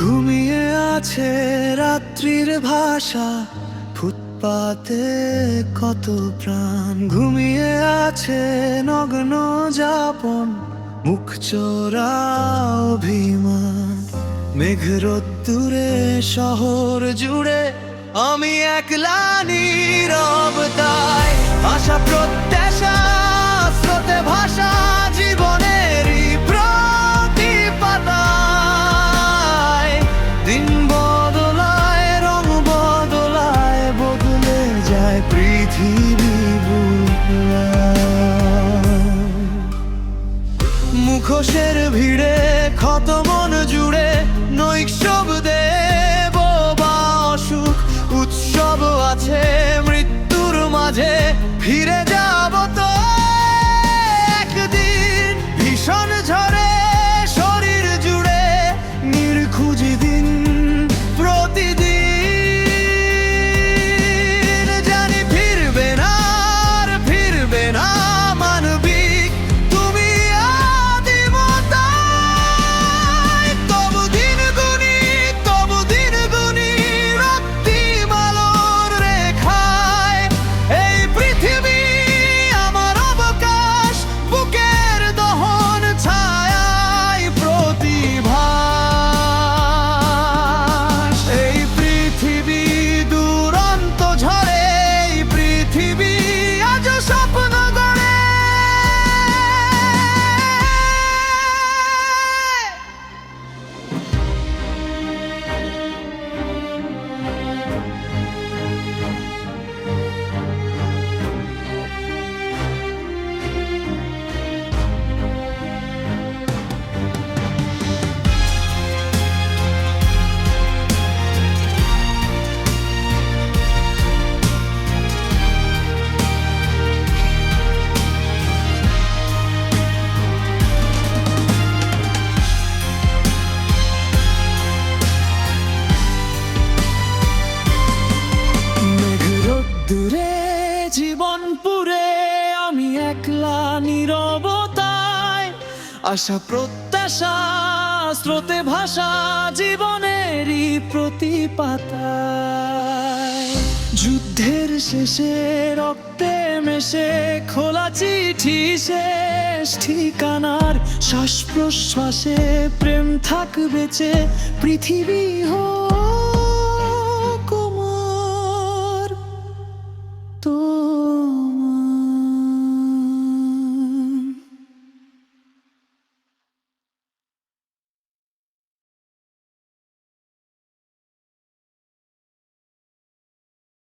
ঘুমিয়ে আছে রাত্রির ভাষা, ফুটপাতে কত প্রাণ ঘুমিয়ে আছে নগ্ন যাপন, মুখ চোরা অভিমান। মেঘ রোদ্দুরে শহর জুড়ে আমি একলা নীরবতায়, আশা প্রত্যাশা স্রোতে ভাষা জীবনেরই প্রতি পাতায়। দিন বদলায় রং বদলায়, বদলে যায় পৃথিবী মুখোশের ভিড়ে ক্ষত মন জুড়ে নৈক শব্দে বোবা অসুখ। উৎসব আছে মৃত্যুর মাঝে, ফিরে যাব তো একদিন। ভীষণ ঝড়ে শরীর জুড়ে নির্খুঁজ দিন প্রতিদিন। জানি ফিরবে না আর ফিরবে না মানবিক তুমি আদিমতায়। তবু দিন গুনি রক্তিম আলোর রেখায়। এই পৃথিবী আমার অবকাশ, বুকের দহন ছায়ায় প্রতিভাস। এই পৃথিবী দুরন্ত ঝড়ে, এই পৃথিবী আজ স্বপ্ন গড়ে। দূরে জীবন পুরে আমি একলা নীরবতায়, আশা প্রত্যাশা স্রোতে ভাষা জীবনেরই প্রতি পাতায়। যুদ্ধের শেষে রক্তে মেশে খোলা চিঠি শেষ ঠিকানার, শ্বাস প্রশ্বাসে প্রেম থাকবে, পৃথিবী হোক